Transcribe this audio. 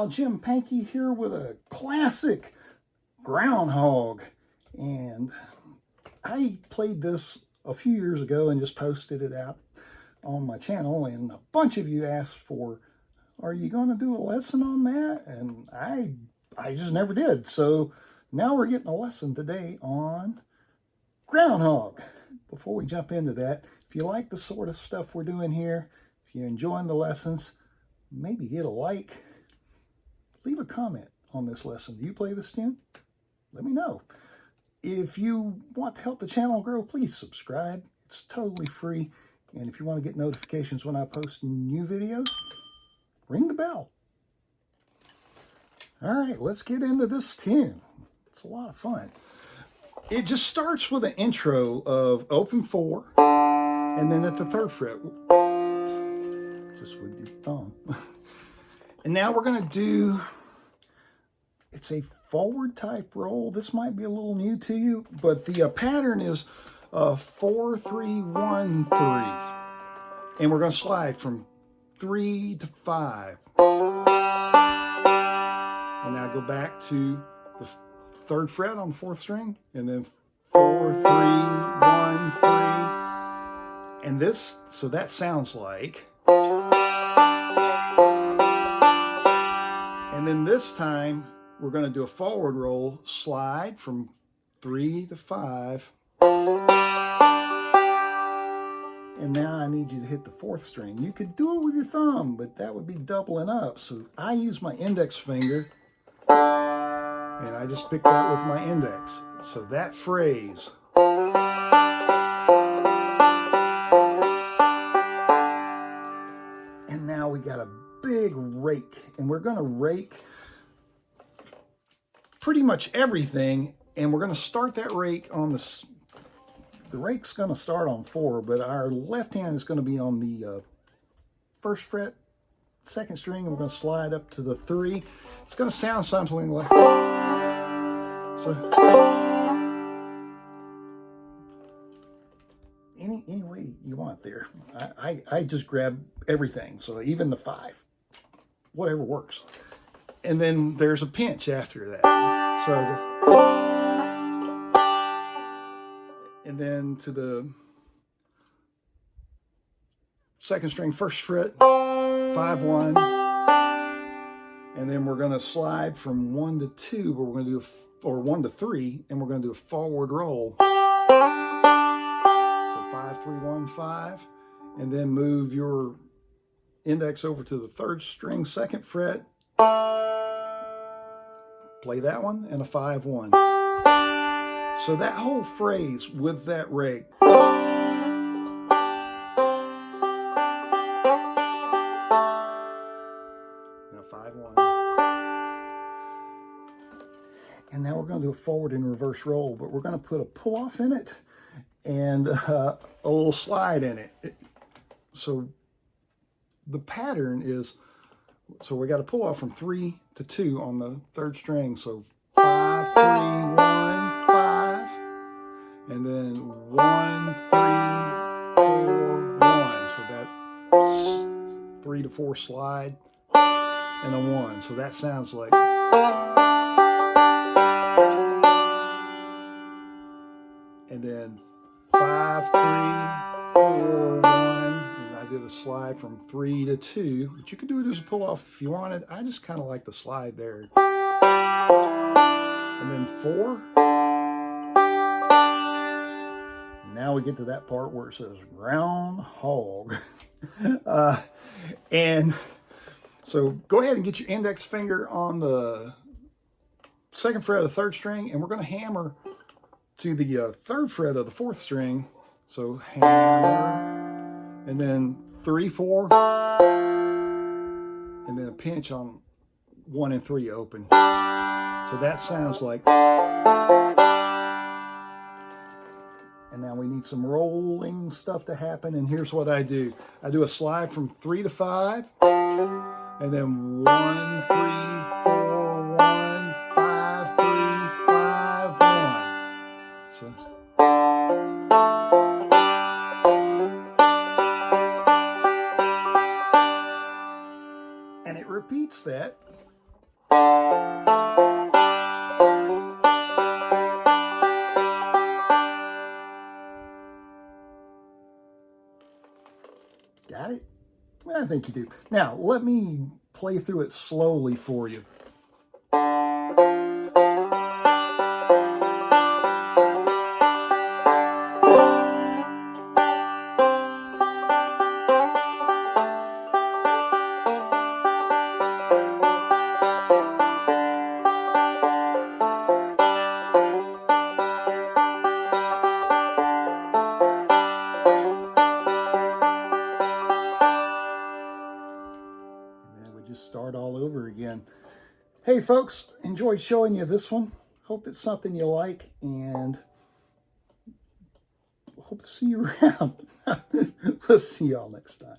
pal Jim Pankey here with a classic Groundhog. And I played this a few years ago and just posted it out on my channel, and a bunch of you asked for, are you going to do a lesson on that? And I just never did. So now we're getting a lesson today on Groundhog. Before we jump into that, if you like the sort of stuff we're doing here, if you're enjoying the lessons, maybe hit a like, leave a comment on this lesson. Do you play this tune? Let me know. If you want to help the channel grow, please subscribe. It's totally free. And if you want to get notifications when I post new videos, ring the bell. All right, let's get into this tune. It's a lot of fun. It just starts with an intro of open 4, and then at the 3rd fret, just with your thumb. And now we're going to do, it's a forward type roll. This might be a little new to you, but the pattern is 4, 3, 1, 3. And we're going to slide from 3 to 5. And now go back to the 3rd fret on the 4th string, and then 4, 3, 1, 3. And this, so that sounds like. And then this time, we're going to do a forward roll, slide from 3 to 5. And now I need you to hit the 4th string. You could do it with your thumb, but that would be doubling up. So I use my index finger, and I just pick that with my index. So that phrase. And now we got a big rake, and we're going to rake pretty much everything, and we're going to start that rake on the rake's going to start on 4, but our left hand is going to be on the 1st fret, 2nd string, and we're going to slide up to the 3. It's going to sound something like so. Any way you want there. I just grab everything, so even the 5, whatever works. And then there's a pinch after that. So, and then to the 2nd string, 1st fret, 5, 1. And then we're going to slide from 1 to 2, but we're going to do, or 1 to 3, and we're going to do a forward roll. So 5, 3, 1, 5. And then move your index over to the 3rd string, 2nd fret. Play that one, and a 5, 1. So that whole phrase with that rake. Now 5, 1. And now we're going to do a forward and reverse roll, but we're going to put a pull off in it and a little slide in it. So the pattern is, so we got to pull off from 3 to 2 on the 3rd string. So 5, 3, 1, 5, and then 1, 3, 4, 1. So that's 3 to 4 slide and a 1. So that sounds like. And then 5, 3, 4, 1. I did a slide from 3 to 2, but you could do it as a pull off if you wanted. I just kind of like the slide there. And then 4. Now we get to that part where it says Groundhog. And so go ahead and get your index finger on the 2nd fret of the 3rd string, and we're going to hammer to the 3rd fret of the 4th string. So hammer, and then 3, 4, and then a pinch on 1 and 3 open. So that sounds like. And now we need some rolling stuff to happen, and here's what I do. I do a slide from 3 to 5, and then 1, 3, 4, 1, 5, 3, 5, 1. So. And it repeats that think you do. Now, let me play through it slowly for you. Just start all over again. Hey folks, enjoyed showing you this one. Hope it's something you like, and hope to see you around. We'll see y'all next time.